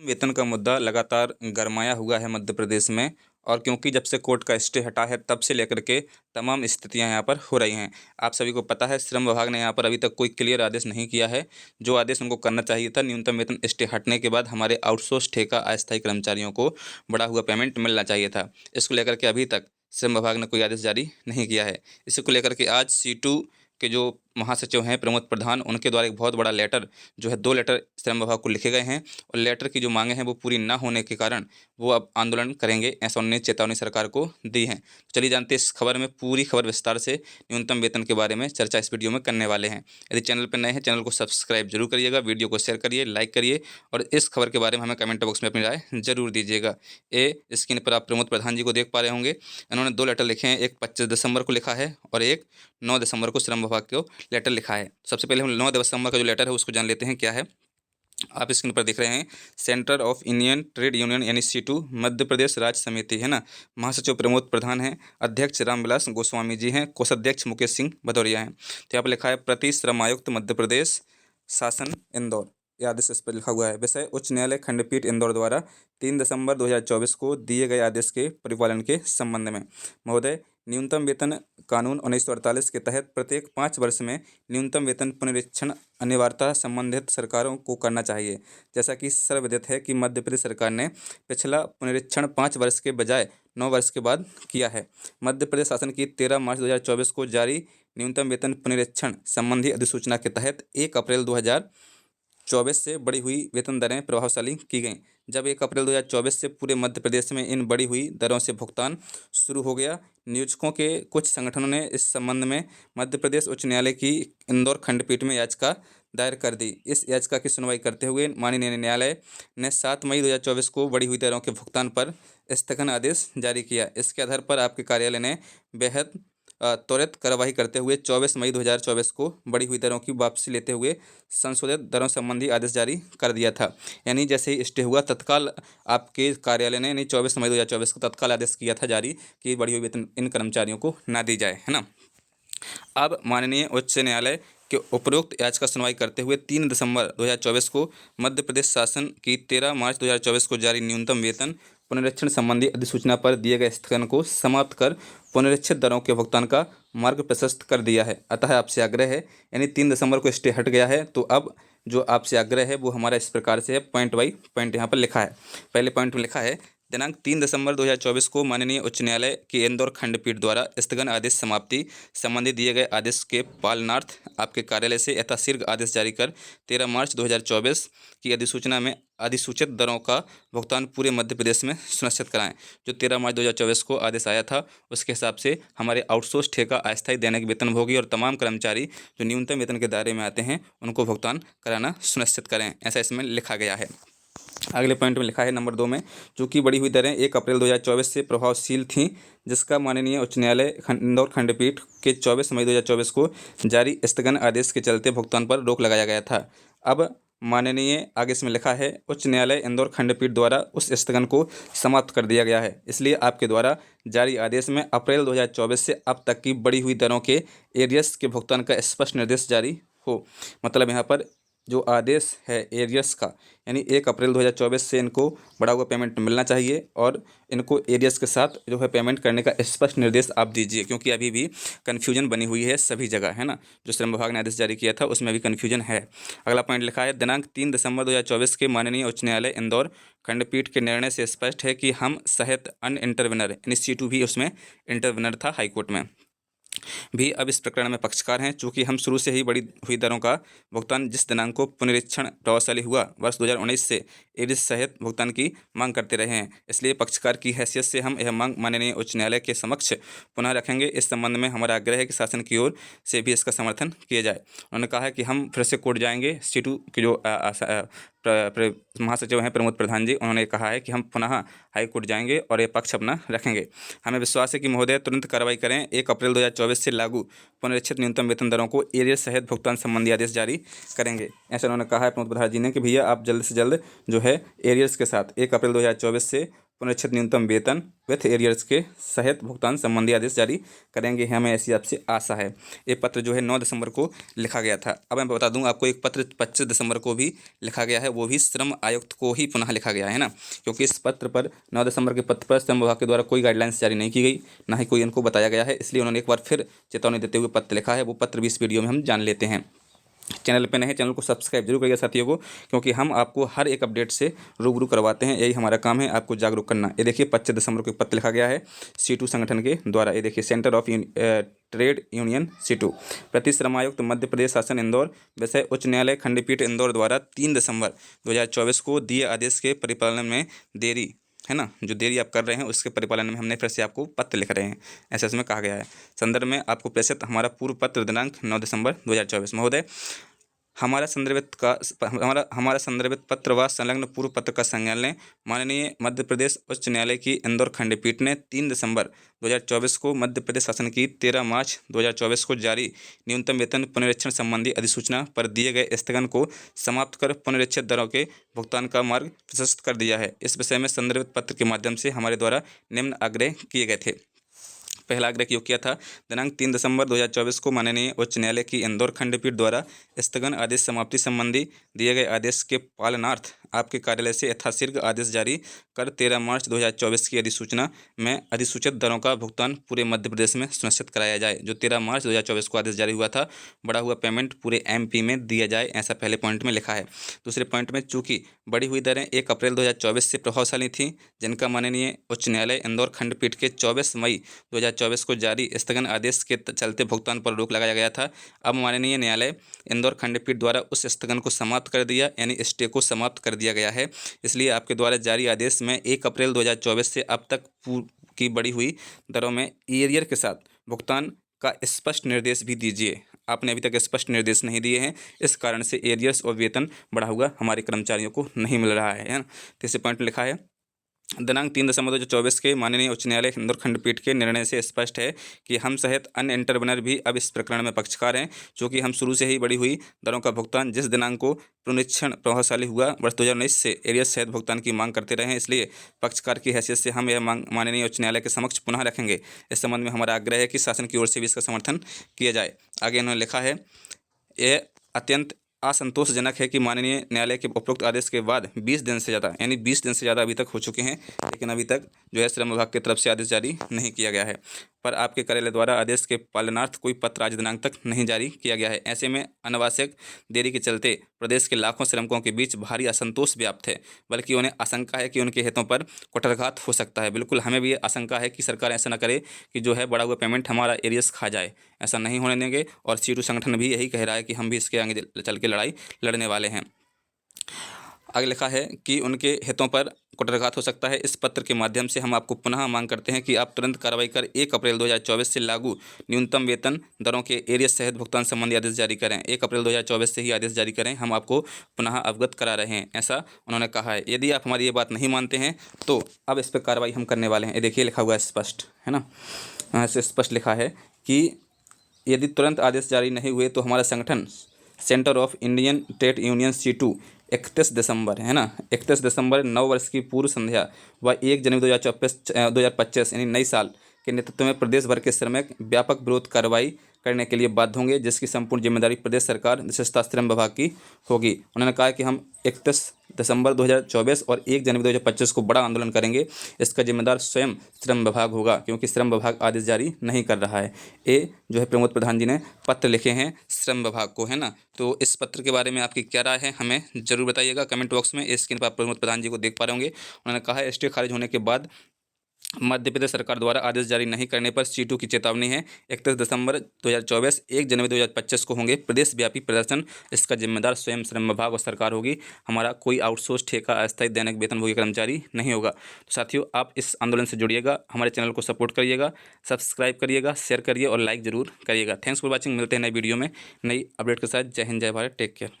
वेतन का मुद्दा लगातार गरमाया हुआ है मध्य प्रदेश में। और क्योंकि जब से कोर्ट का स्टे हटा है तब से लेकर के तमाम स्थितियां यहाँ पर हो रही हैं। आप सभी को पता है श्रम विभाग ने यहाँ पर अभी तक कोई क्लियर आदेश नहीं किया है। जो आदेश उनको करना चाहिए था, न्यूनतम वेतन स्टे हटने के बाद हमारे आउटसोर्स ठेका अस्थायी कर्मचारियों को बढ़ा हुआ पेमेंट मिलना चाहिए था। इसको लेकर के अभी तक श्रम विभाग ने कोई आदेश जारी नहीं किया है। इसको लेकर के आज C2 के जो महासचिव हैं प्रमोद प्रधान, उनके द्वारा एक बहुत बड़ा लेटर जो है 2 लेटर श्रम विभाग को लिखे गए हैं। और लेटर की जो मांगे हैं वो पूरी ना होने के कारण वो अब आंदोलन करेंगे, ऐसा उन्होंने चेतावनी सरकार को दी है। तो चलिए जानते हैं इस खबर में पूरी खबर विस्तार से न्यूनतम वेतन के बारे में चर्चा इस वीडियो में करने वाले हैं। यदि चैनल पर नए हैं, चैनल को सब्सक्राइब जरूर करिएगा, वीडियो को शेयर करिए, लाइक करिए और इस खबर के बारे में हमें कमेंट बॉक्स में अपनी राय जरूर दीजिएगा। ये स्क्रीन पर आप प्रमोद प्रधान जी को देख पा रहे होंगे। इन्होंने 2 लेटर लिखे हैं, एक 25 दिसंबर को लिखा है और एक 9 दिसंबर को श्रम विभाग को लेटर लिखा है। सबसे पहले हम 9 दिसंबर का जो लेटर है उसको जान लेते हैं क्या है। आप स्क्रीन पर देख रहे हैं, centre of Indian trade union यानी C2 मध्य प्रदेश राज्य समिति है ना। महासचिव प्रमोद प्रधान हैं, अध्यक्ष रामविलास गोस्वामी जी हैं, कोषाध्यक्ष मुकेश सिंह भदौरिया हैं। तो यहाँ पर लिखा है प्रति श्रम आयुक्त मध्य प्रदेश शासन इंदौर, ये आदेश इस पर लिखा हुआ है। विषय उच्च न्यायालय खंडपीठ इंदौर द्वारा 3 दिसंबर 2024 को दिए गए आदेश के परिपालन के संबंध में। महोदय, न्यूनतम वेतन कानून 1948 के तहत प्रत्येक 5 वर्ष में न्यूनतम वेतन पुनरीक्षण अनिवार्यता संबंधित सरकारों को करना चाहिए। जैसा कि सर्वविदित है कि मध्य प्रदेश सरकार ने पिछला पुनरीक्षण 5 वर्ष के बजाय 9 वर्ष के बाद किया है। मध्य प्रदेश शासन की 13 मार्च 2024 को जारी न्यूनतम वेतन पुनरीक्षण संबंधी अधिसूचना के तहत 1 अप्रैल 2024 से बढ़ी हुई वेतन दरें प्रभावशाली की गईं। जब 1 अप्रैल 2024 से पूरे मध्य प्रदेश में इन बढ़ी हुई दरों से भुगतान शुरू हो गया, नियोजकों के कुछ संगठनों ने इस संबंध में मध्य प्रदेश उच्च न्यायालय की इंदौर खंडपीठ में याचिका दायर कर दी। इस याचिका की सुनवाई करते हुए माननीय न्यायालय ने 7 मई 2024 को बढ़ी हुई दरों के भुगतान पर स्थगन आदेश जारी किया। इसके आधार पर आपके कार्यालय ने बेहद त्वरित कार्रवाई करते हुए 24 मई 2024 को बढ़ी हुई दरों की वापसी लेते हुए संशोधित दरों संबंधी आदेश जारी कर दिया था। यानी जैसे ही स्टे हुआ तत्काल आपके कार्यालय ने यानी 24 मई 2024 को तत्काल आदेश किया था जारी कि बढ़ी हुई वेतन इन कर्मचारियों को ना दी जाए, है ना। अब माननीय उच्च न्यायालय के उपरोक्त याचिका सुनवाई करते हुए 3 दिसंबर 2024 को मध्य प्रदेश शासन की 13 मार्च 2024 को जारी न्यूनतम वेतन पुनरीक्षण संबंधी अधिसूचना पर दिए गए स्थगन को समाप्त कर पुनरीक्षित दरों के भुगतान का मार्ग प्रशस्त कर दिया है। अतः आपसे आग्रह है, यानी 3 दिसंबर को स्टे हट गया है, तो अब जो आपसे आग्रह है वो हमारा इस प्रकार से है, पॉइंट बाई पॉइंट यहाँ पर लिखा है। पहले पॉइंट में लिखा है, दिनांक 3 दिसंबर 2024 को माननीय उच्च न्यायालय के इंदौर खंडपीठ द्वारा स्थगन आदेश समाप्ति संबंधी दिए गए आदेश के पालनार्थ आपके कार्यालय से यथाशीघ्र आदेश जारी कर 13 मार्च 2024 की अधिसूचना में अधिसूचित दरों का भुगतान पूरे मध्य प्रदेश में सुनिश्चित कराएं। जो 13 मार्च 2024 को आदेश आया था उसके हिसाब से हमारे आउटसोर्स ठेका अस्थायी दैनिक वेतनभोगी और तमाम कर्मचारी जो न्यूनतम वेतन के दायरे में आते हैं उनको भुगतान कराना सुनिश्चित करें, ऐसा इसमें लिखा गया है। अगले पॉइंट में लिखा है नंबर 2 में, जो कि बढ़ी हुई दरें 1 अप्रैल 2024 से प्रभावशील थीं, जिसका माननीय उच्च न्यायालय इंदौर खंडपीठ के 24 मई 2024 को जारी स्थगन आदेश के चलते भुगतान पर रोक लगाया गया था। अब माननीय आगे इसमें लिखा है, उच्च न्यायालय इंदौर खंडपीठ द्वारा उस स्थगन को समाप्त कर दिया गया है। इसलिए आपके द्वारा जारी आदेश में अप्रैल 2024 से अब तक की बढ़ी हुई दरों के एरियर्स के भुगतान का स्पष्ट निर्देश जारी हो। मतलब यहाँ पर जो आदेश है एरियर्स का, यानी 1 अप्रैल 2024 से इनको बढ़ा हुआ पेमेंट मिलना चाहिए और इनको एरियर्स के साथ जो है पेमेंट करने का स्पष्ट निर्देश आप दीजिए, क्योंकि अभी भी कन्फ्यूजन बनी हुई है सभी जगह, है ना। जो श्रम विभाग ने आदेश जारी किया था उसमें भी कन्फ्यूजन है। अगला पॉइंट लिखा है, दिनांक 3 दिसंबर 2024 के माननीय उच्च न्यायालय इंदौर खंडपीठ के निर्णय से स्पष्ट है कि हम सहित अन्य इंटरविनर यानी C2 भी उसमें इंटरविनर था हाईकोर्ट में भी अब इस प्रकरण में पक्षकार हैं। चूँकि हम शुरू से ही बढ़ी हुई दरों का भुगतान जिस दिनांक को पुनरीक्षण प्रभावशाली हुआ वर्ष 2019 से एरिस सहित भुगतान की मांग करते रहे हैं, इसलिए पक्षकार की हैसियत से हम यह मांग माननीय उच्च न्यायालय के समक्ष पुनः रखेंगे। इस संबंध में हमारा आग्रह है कि शासन की ओर से भी इसका समर्थन किया जाए। उन्होंने कहा है कि हम फिर से कोर्ट जाएंगे। C2 के जो महासचिव हैं प्रमोद प्रधान जी, उन्होंने कहा है कि हम पुनः हाई कोर्ट जाएंगे और ये पक्ष अपना रखेंगे। हमें विश्वास है कि महोदय तुरंत कार्रवाई करें। 1 अप्रैल 2024 से लागू पुनरीक्षित न्यूनतम वेतन दरों को एरियर्स सहित भुगतान संबंधी आदेश जारी करेंगे। ऐसा उन्होंने कहा है प्रमोद प्रधान जी ने कि भैया आप जल्द से जल्द जो है एरियर्स के साथ 1 अप्रैल 2024 से पुनरीक्षित न्यूनतम वेतन विथ एरियर्स के सहित भुगतान संबंधी आदेश जारी करेंगे, हमें ऐसी आपसे आशा है। ये पत्र जो है 9 दिसंबर को लिखा गया था। अब मैं बता दूं आपको, एक पत्र 25 दिसंबर को भी लिखा गया है, वो भी श्रम आयुक्त को ही पुनः लिखा गया है ना, क्योंकि इस पत्र पर 9 दिसंबर के पत्र पर श्रम विभाग के द्वारा कोई गाइडलाइंस जारी नहीं की गई, ना ही कोई इनको बताया गया है, इसलिए उन्होंने एक बार फिर चेतावनी देते हुए पत्र लिखा है। वो पत्र भी इस वीडियो में हम जान लेते हैं। चैनल पे नए, चैनल को सब्सक्राइब जरूर करिएगा साथियों को, क्योंकि हम आपको हर एक अपडेट से रूबरू करवाते हैं, यही हमारा काम है, आपको जागरूक करना। ये देखिए 25 दिसंबर को एक पत्र लिखा गया है C2 संगठन के द्वारा। ये देखिए, centre of trade union C2 प्रति श्रम आयुक्त मध्य प्रदेश शासन इंदौर, विषय उच्च न्यायालय खंडपीठ इंदौर द्वारा 3 दिसंबर 2024 को दिए आदेश के परिपालन में देरी है ना, जो देरी आप कर रहे हैं उसके परिपालन में हमने फिर से आपको पत्र लिख रहे हैं, ऐसा इसमें कहा गया है। संदर्भ में आपको प्रेषित हमारा पूर्व पत्र दिनांक 9 दिसंबर 2024। महोदय, हमारा संदर्भित पत्र व संलग्न पूर्व पत्र का संज्ञान लें। माननीय मध्य प्रदेश उच्च न्यायालय की इंदौर खंडपीठ ने 3 दिसंबर 2024 को मध्य प्रदेश शासन की 13 मार्च 2024 को जारी न्यूनतम वेतन पुनरीक्षण संबंधी अधिसूचना पर दिए गए स्थगन को समाप्त कर पुनरीक्षित दरों के भुगतान का मार्ग प्रशस्त कर दिया है। इस विषय में संदर्भित पत्र के माध्यम से हमारे द्वारा निम्न आग्रह किए गए थे। पहला आग्रह क्यों किया था? दिनांक 3 दिसंबर 2024 को माननीय उच्च न्यायालय की इंदौर खंडपीठ द्वारा स्थगन आदेश समाप्ति संबंधी दिए गए आदेश के पालनार्थ आपके कार्यालय से यथाशीघ्र आदेश जारी कर 13 मार्च 2024 की अधिसूचना में अधिसूचित दरों का भुगतान पूरे मध्य प्रदेश में सुनिश्चित कराया जाए। जो 13 मार्च 2024 को आदेश जारी हुआ था, बढ़ा हुआ पेमेंट पूरे MP में दिया जाए, ऐसा पहले पॉइंट में लिखा है। दूसरे पॉइंट में, चूंकि बढ़ी हुई दरें 1 अप्रैल 2024 से प्रभावशाली थीं, जिनका माननीय उच्च न्यायालय इंदौर खंडपीठ के 24 मई 2024 को जारी स्थगन आदेश के चलते भुगतान पर रोक लगाया गया था, अब माननीय न्यायालय इंदौर खंडपीठ द्वारा उस स्थगन को समाप्त कर दिया, यानी स्टे को समाप्त कर दिया गया है। इसलिए आपके द्वारा जारी आदेश में 1 अप्रैल 2024 से अब तक की बढ़ी हुई दरों में एरियर के साथ भुगतान का स्पष्ट निर्देश भी दीजिए। आपने अभी तक स्पष्ट निर्देश नहीं दिए हैं, इस कारण से एरियर्स और वेतन बढ़ा हुआ हमारे कर्मचारियों को नहीं मिल रहा है ना। तीसरे पॉइंट लिखा है, दिनांक 3 दिसंबर 2024 के माननीय उच्च न्यायालय इंदौर खंडपीठ के निर्णय से स्पष्ट है कि हम सहित अन्य इंटरवेनर भी अब इस प्रकरण में पक्षकार हैं, क्योंकि हम शुरू से ही बढ़ी हुई दरों का भुगतान जिस दिनांक को पुनरीक्षण प्रभावशाली हुआ वर्ष 2019 से एरियर्स सहित भुगतान की मांग करते रहे हैं। इसलिए पक्षकार की हैसियत से हम यह मांग माननीय उच्च न्यायालय के समक्ष पुनः रखेंगे। इस संबंध में हमारा आग्रह है कि शासन की ओर से भी इसका समर्थन किया जाए। आगे इन्होंने लिखा है, यह अत्यंत असंतोषजनक है कि माननीय न्यायालय के उपरोक्त आदेश के बाद 20 दिन से ज़्यादा, यानी 20 दिन से ज़्यादा अभी तक हो चुके हैं, लेकिन अभी तक जो है श्रम विभाग की तरफ से आदेश जारी नहीं किया गया है, पर आपके कार्यालय द्वारा आदेश के पालनार्थ कोई पत्र आज दिनांक तक नहीं जारी किया गया है। ऐसे में अनावश्यक देरी के चलते प्रदेश के लाखों श्रमिकों के बीच भारी असंतोष व्याप्त है, बल्कि उन्हें आशंका है कि उनके हितों पर कुठाराघात हो सकता है। बिल्कुल हमें भी आशंका है कि सरकार ऐसा न करे कि जो है बढ़ा हुआ पेमेंट हमारा एरियर्स खा जाए, ऐसा नहीं होने देंगे। और C2 संगठन भी यही कह रहा है कि हम भी इसके आगे चल के लड़ाई लड़ने वाले हैं। आगे लिखा है कि उनके हितों पर कुठाराघात हो सकता है। इस पत्र के माध्यम से हम आपको पुनः मांग करते हैं कि आप तुरंत कार्रवाई कर 1 अप्रैल 2024 से लागू न्यूनतम वेतन दरों के एरियर्स सहित भुगतान संबंधी आदेश जारी करें। 1 अप्रैल 2024 से ही आदेश जारी करें, हम आपको पुनः अवगत करा रहे हैं, ऐसा उन्होंने कहा है। यदि आप हमारी ये बात नहीं मानते हैं तो अब इस पर कार्रवाई हम करने वाले हैं। ये देखिए लिखा हुआ है स्पष्ट, है ना, यहाँ से स्पष्ट लिखा है कि यदि तुरंत आदेश जारी नहीं हुए तो हमारा संगठन centre of Indian trade union C2 31 दिसंबर, है ना, 31 दिसंबर नव वर्ष की पूर्व संध्या व 1 जनवरी 2025 यानी नई साल के नेतृत्व में प्रदेश भर के श्रमिक व्यापक विरोध कार्रवाई करने के लिए बाध्य होंगे, जिसकी संपूर्ण जिम्मेदारी प्रदेश सरकार विशेषतः श्रम विभाग की होगी। उन्होंने कहा कि हम 31 दिसंबर 2024 और 1 जनवरी 2025 को बड़ा आंदोलन करेंगे। इसका जिम्मेदार स्वयं श्रम विभाग होगा, क्योंकि श्रम विभाग आदेश जारी नहीं कर रहा है। ये जो है प्रमोद प्रधान जी ने पत्र लिखे हैं श्रम विभाग को, है ना। तो इस पत्र के बारे में आपकी क्या राय है हमें जरूर बताइएगा कमेंट बॉक्स में। स्क्रीन पर आप प्रमोद प्रधान जी को देख पा रहे होंगे। उन्होंने कहा है, स्टे खारिज होने के बाद मध्य प्रदेश सरकार द्वारा आदेश जारी नहीं करने पर C2 की चेतावनी है। 31 दिसंबर 2024 1 जनवरी 2025 को होंगे प्रदेश व्यापी प्रदर्शन। इसका जिम्मेदार स्वयं श्रम विभाग और सरकार होगी। हमारा कोई आउटसोर्स, ठेका, अस्थायी दैनिक वेतनभोगी कर्मचारी नहीं होगा। तो साथियों, आप इस आंदोलन से जुड़िएगा, हमारे चैनल को सपोर्ट करिएगा, सब्सक्राइब करिएगा, शेयर करिए और लाइक जरूर करिएगा। Thanks for watching. मिलते हैं नई वीडियो में नई अपडेट के साथ। जय हिंद, जय भारत, टेक केयर।